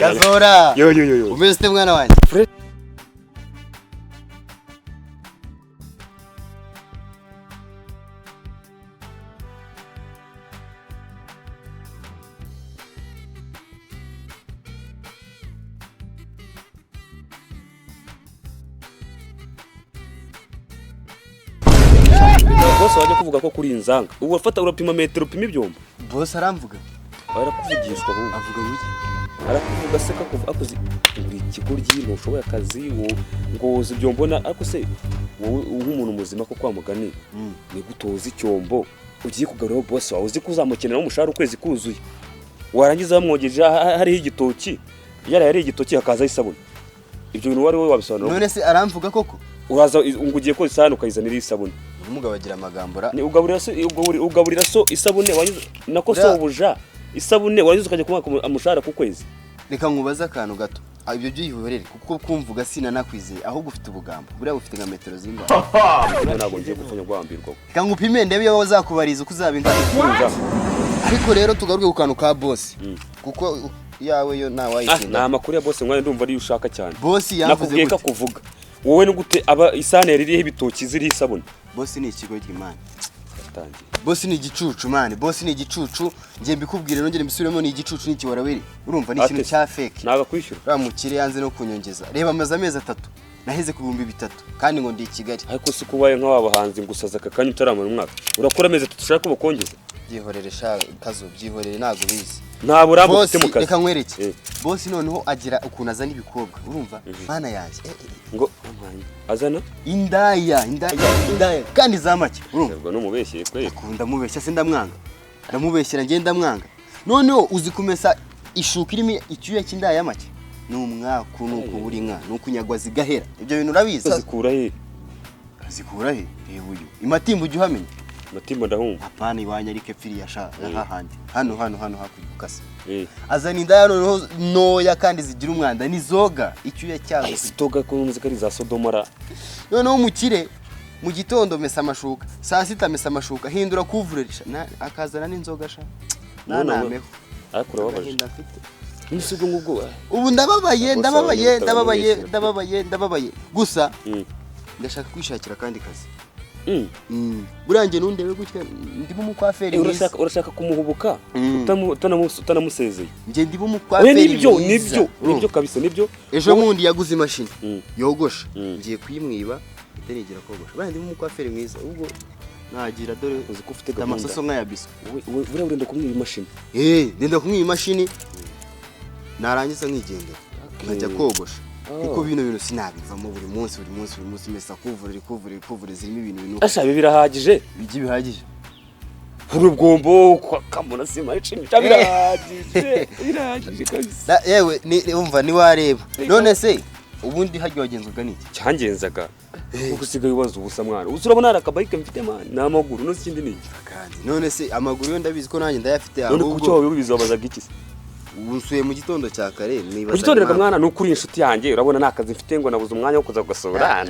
Kazora. Yo. Umeze mwana wanjye. Boss wajya kuvuga ko kuri inzanga. Ubu fata urapima metero upima ibyombo. Boss aramvuga. Barakuvugishwa ahubwo. Avuga wiki. Arakuvuga se kakuva akoze uri ikigoryi ntushoboye akazi ngo uzi ibyombo na ariko se wowe nk'umuntu muzima ko kwa mugani ni gutoza icyombo ugiye kugarura boss wawe uzi kuzamukenera umushahara ukwezi kuzuye. Warangiza bamwogeje hariho igitoki. Yari igitoki hakaza isabune. Ibyo bintu wari wowe wabisobanura. None se aramvuga koko? Uraza ungugiye ko isano ukayizanira isabune. Umugabo agira amagambura. Ni ugaburira so isabune wanyuze nako so ubuja isabune wanyuze ukajya kumwaka umushahara ku kwezi. Reka nkubaza akantu gato. Ibyo byihorere kuko kumvuga sina nakwizeye ahubwo ufite ubugambo. Buriya ufite nka metero zingahe? Ntabwo ngiye gufanya gwambirwa. Reka ngupime ndebe yo bazakubariza uko uzabingana. Ariko rero tugaruke ku kantu ka boss. Kuko yawe yo nawayitsinda. Na makuru ya boss ngwane ndumva ari ushaka cyane. Boss yavuze gute? Kuvuga. Wowe ni gute aba isane ririho ibitoki ziri isabune. Boss ni ikigo cy'Imana. Atangiye. Boss ni igicucu man. Boss ni igicucu. Ngiye mbikubwire nongere mbisubiremo ni igicucu n'iki waraweri. Urumva ni ikintu cya fake. Naga kwishyura. Ramukire yanze no kunyongeza. Reba amaze amezi 3. Naheze ku 3,000 kandi ngo ndi i Kigali. Ariko se kubaye nk'abahanzi ngusaza akakanya utaramara umwaka. Urakora amezi 3 ushaka kubakongeza. Byihorere sha kazo byihorere nago bizi. Nta burambo ufite mu kazi. Reka nkwereke. Boss noneho agira ukuntu azana ibikobwa. Urumva? Mana yanjye. Ngo azana indaya kandi zamake. Urumva no mubeshye kweye. Akunda mubeshya se ndamwanga. Ndamubeshyira ngenda mwanga. Noneho uzi kumesa ishuka irimo icyuya cy'indaya make. Numwaku nuko buri nka nukunyagwa zigahera. Ibyo bintu urabizi. Zikura he? Zikura he? Uyu. Imatimba ujye uhamenya. Matimba ndahumva. Apana iwanya ariko epfiri yasha hahandi. Hano hakugukasa. Azana indaya noneho noya kandi zigira umwanda nizoga icyuya cyazo. Zitoga ko muzika ari za Sodomara. Noneho umukire mu gitondo mesa amashuka, saa 6 mesa amashuka, hindura kuvurisha akazana n'inzoga sha. Nanameho. Akura babaje. Nisugo ngubwo. Ubu ndababaye. Gusa ndashaka kwishakira kandi kazi. Burange nundebe gutya ndimo umukwaferi mwiza. Urashaka kumuhubuka utanamusezeye. Nje ndimo umukwaferi. Nibyo kabisa nibyo. Ejo mundi yaguze imashini yogosha. Ngiye kuyimwiba itanigira kogosha. Burange ndimo umukwaferi mwiza. Ubwo nagira dore uzi ko ufite gahunda. Amasoso nka ya biso. Buriya urenda kumwiba imashini. Ndenda kumwiba imashini. Narangiza nkigendera. Nkajya kogosha. Kuko bino sinabivamo buri munsi mesa kuvurira zirimo ibintu. Ashabe birahagije. Bigi bihagije. Urubwombo kamuna sima icimi birahagije. Birahagije kabisa. Yewe umva ni wareba. None se ubundi hajye wagenzurwa niki? Cyangenzaga. Gusigaye ubaza ubusa mwana. Urabona arakabayike mfite man namaguru no sindi niki. Kandi none se amaguru yo ndabizi ko nanjye ndayafite ahubwo. None kucyo wawe bizabazaga iki se? Ubusuye mu gitondo cya kare nibaza. Mu gitondo reka mwana nukuri inshuti yanjye urabona nakazi mfite ngo nabuze umwanya wo kuza gusura.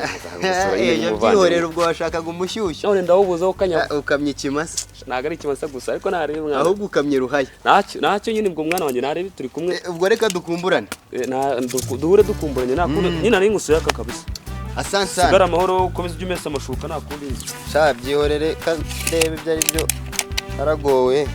Byihorera ubwo washakaga umushyushyo. None ndawubuza ukanya ukamye ikimasa. Naga ari ikimasa gusa ariko narebe mwana. Ahubwo ukamye ruhaya. Nacyo nyine ubwo mwana wanjye narebe turi kumwe. Ubwo reka dukumburane. Duhure dukumburanye nakunda nyina ari ngusuye aka kabisa. Asante. Sigara amahoro komeza ujye umesa amashuka nakundi. Sha byihorere kandebe byari byo aragowe.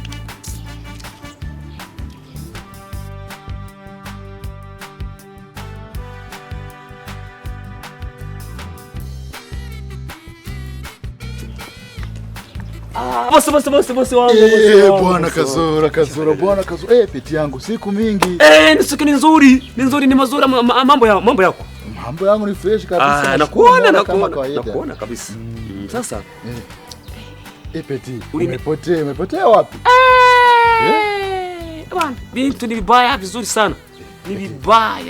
Bose wangu. Bwana Kazura. Peti yangu siku mingi. Nisuki ni nzuri ni mazuri mambo yako. Mambo yangu ni fresh kabisa. Nakuona kabisa. Sasa. Peti, umepotea wapi? Bwana, bintu ni vibaya vizuri sana. Ni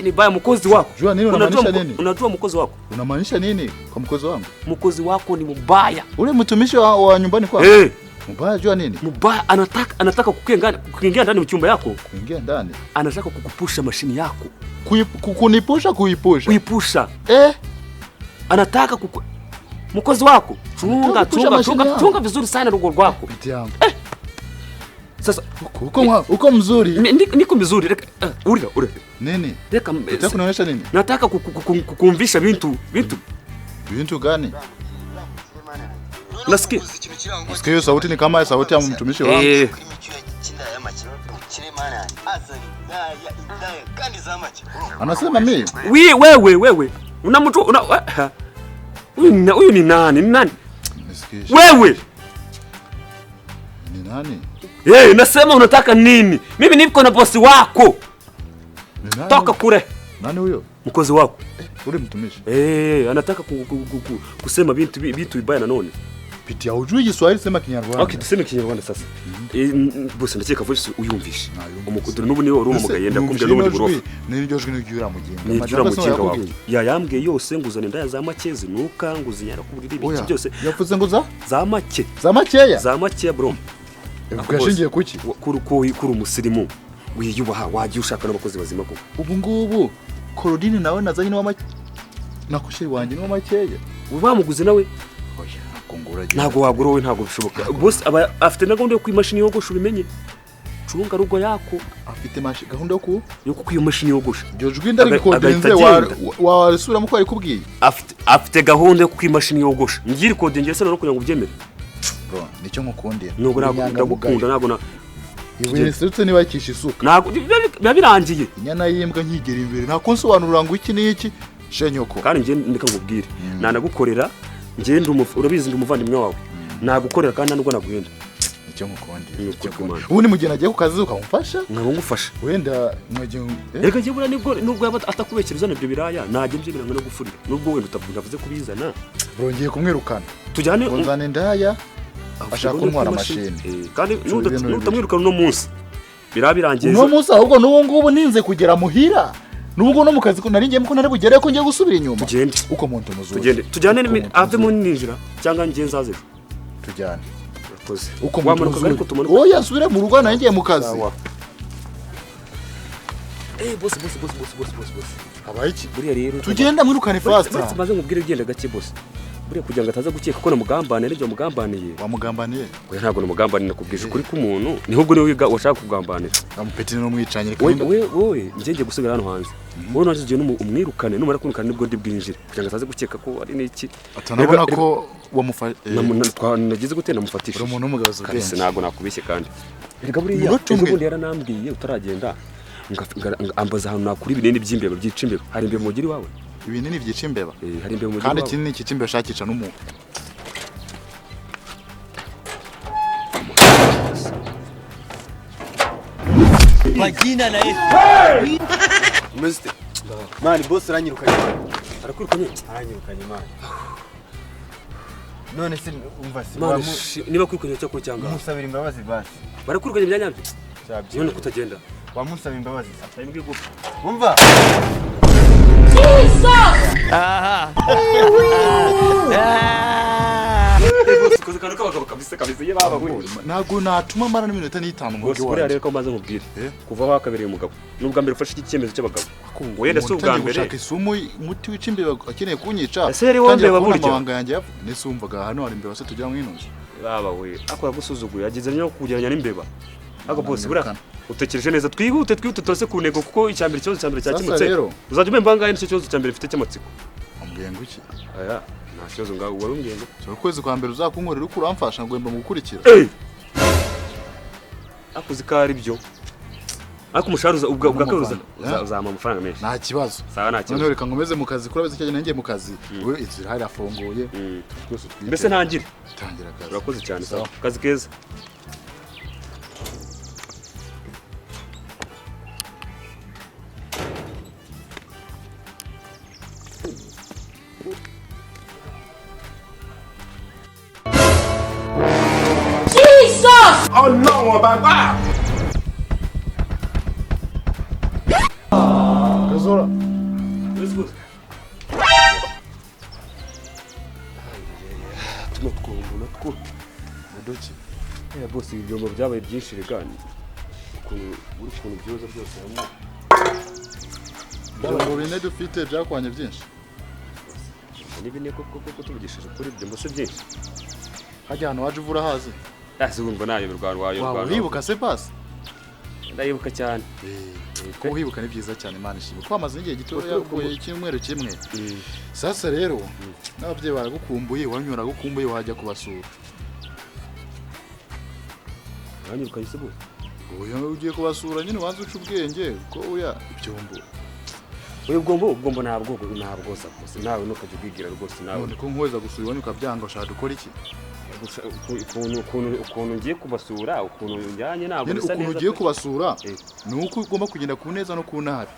vibaya mkozi wako. Jua nini unamaanisha nini? Unajua mkozi wako? Unamaanisha nini kwa mkozi wangu? Mkozi wako ni mbaya. Ule mtumishi wa nyumbani kwako? Mbaya jua nini? Mbaya anataka kuingia ndani mchumba yako. Kuingia ndani? Anataka kukupusha mashini yako. Kunipusha? Kuipusha. Anataka mkozi wako. Chunga vizuri sana rugo rwako. Piti yangu. Sasa uko mzuri. Niko mzuri. Reka urira. Nini? Reka Unataka kunionyesha nini? nataka kukumvisha vitu. Vitu gani? Unasikia? Usikie hiyo sauti ni kama sauti ya mtumishi wangu. Anasema mimi. Wewe. Una mtu huyu ni nani? Nisikishe. Wewe. Ni nani? Nasema unataka nini? Mimi niko na bosi wako. Ni nani? Toka kule. Nani huyo? Mkozi wako. Ule mtumishi. Anataka kusema vitu vibaya na none. Pitia ujui Kiswahili sema Kinyarwanda. Okay, tuseme Kinyarwanda sasa. Bosi ndakeka voice uyumvishe. Umukudura nubu niwe uruma mugayenda kumbya nubu burofa. Nini ryo jwi n'ujura mugenga. Nijura mugenga wawe. Yambwiye yose nguzana indaya za makezi nuka nguzinyara ku buriri biki byose. Yavuze ngo za make. Za makeya? Za make bro. Ugashingiye kuki? Kuri umusirimu. Wiyubaha wagiye ushaka n'abakozi bazima ko. Ubu ngubu Korodine nawe nazanye n'wa make. Nakushiri wanje n'wa makeya. Ubamuguze nawe. Ntago wagura wowe ntago bishoboka. Boss aba afite na gahunda yo kwimashini yogosha ubimenye. Cunga rugo yako. Afite gahunda yo kwimashini yogosha. Iryo jwi ndarikodinze wasubiramo ko ari kubwiye. Afite gahunda yo kwimashini yogosha. Ngiri kodinge se no kugira ngo ubyemere. Bro, nicyo ngukundira. Nugo ndagukunda ntago na Ibuye sirutse niba yakisha isuka. Ntago birangiye. Inyana yimbwa nkigera imbere. Nta konsobanurira ngo iki n'iki. Shenyoko. Kandi nje ndika ngubwire. Nanagukorera nje urabizi ndi umuvandimwe wawe. Nagukorera kandi nubwo naguhenda. Nicyo ngukundira. Ubu ni mugena agiye ku kazi ukamufasha? Nabo ngufasha. Wenda mwagiye Reka nje bura nubwo yaba atakubekereza ibyo biraya naje mbyibiranga no gufurira. Nubwo wenda utavuze kubizana. Brongiye kumwirukana. Tujyane unzane ndaya. Ashaka kuntwara mashini. Kandi nutamwirukana no munsi. Birabirangiye. No munsi ahubwo n'ubu ngubu ninze kugera muhira. Nubwo no mukazi ko nari ngiye muko nari bugere ko ngiye gusubira inyuma. Tugende. Uko muntu muzuye. Tujyane ave mu ninjira cyangwa ngiye nzaze. Tujyane. Yakoze. Uko muntu muzuye. Oya subire mu rugo nari ngiye mukazi. Boss. Abaye iki? Buriya rero tugenda mwirukane fast. Maze ngubwire ugenda gake boss. Buriya kugira ngo ataza gukeka ko namugambaniye n'ibyo mugambaniye. Wamugambaniye? Oya ntabwo namugambaniye nakubwije kuri ku muntu. Niho ubwo niwe washaka kugambanira. Amupeti no mwicanye kandi. Wowe ngiye gusubira hano hanze. Wowe naje umwirukane numara kwirukana nibwo ndi bwinjire. Kugira ngo ataze gukeka ko ari n'iki. Atanabona ko nagize gute namufatisha. Uri umuntu w'umugabozi ubwenge. Ntabwo nakubishye kandi. Reka buriya ubundi yaranambwiye utaragenda. Ambaza hano nakuri ibinini by'imbeba byica imbeba. Hari imbeba mugiri wawe? Ibinini byica imbeba? Hari imbeba mugiri wawe? Kandi kinini cyica imbeba shakica n'umuntu. Bagina na Yesu. Muzite. Mani boss aranyirukanye. Arakwirukanye? Aranyirukanye mani. None se umva se niba kwirukanye cyo ko cyangwa musabira imbabazi basi. Barakwirukanye byanyabyo? None kutagenda. Wamusaba imbabazi. Atayimwe gupfa. Umva. Jesus! Aha. Koze kandi kabagabo kabisa ye baba buri. Nago natuma mara n'iminota n'itanu mu gihe wawe. Rero ko maze nkubwire. Kuva wakabereye umugabo. Nubwa mbere ufashe iki cyemezo cy'abagabo. Wenda se ubwa mbere. Ushaka isumu muti w'imbeba akeneye kunyica. Ese rero wombe baburyo. Amabanga yanjye nese umvaga hano hari imbeba se tujya mwinuze. Baba we. Akora gusuzuguye yagize nyo kugeranya n'imbeba. Ako boss bura. Utekereje neza twihute tose ku ntego kuko icyambere cyo cyambere cyakimutse. Uzajya umemba ngahe nicyo cyo cyambere mfite cyamatsiko. Ambwiye ngo iki? Aya, nta kibazo ngaho wari umbwiye ngo. So kwezi kwa mbere uzakunkorera uko uramfasha ngo mba mugukurikira. Akuzi ka ari byo. Ako umusharuza ubwakaruza uzama amafaranga menshi. Nta kibazo. Sawa nta kibazo. None reka ngomeze mu kazi kurabize cyane nangiye mu kazi. Wewe inzira hari afunguye. Mbese ntangire. Tangira akazi. Urakoze cyane sawa. Kazi keza. Oh no, baba. Kazora. Let's go. Tunatko. Mudoki. Boss ibyo byabaye byinshi regani. Ukuntu byoza byose hamwe. Ngo bine dufite byakwanye byinshi. Ni bine koko tubigishije kuri ibyo mbose byinshi. Hajya hano waje uvura hazi. Azumva nayo birwara wayo. Waba uribuka se basi? Ndayibuka cyane. Ko uhibuka ni byiza cyane Imana ishimwe. Ko amaze igihe gito yavuye icyumweru kimwe. Sasa rero n'ababyeyi baragukumbuye, wanyura gukumbuye wajya kubasura. Wanyuruka yisibu. Oya ugiye kubasura nyine wanze uca ubwenge ko oya ibyombo. Oya ubwombo ntabwo rwose nawe nukajya ubwigira rwose nawe. None ko nkweza gusura wanyuka byanga ushaka dukora iki? Ukuntu ngiye kubasura ukuntu njyanye ntabwo bisa neza. Ukuntu ugiye kubasura ni uko ugomba kugenda ku neza no ku nabi.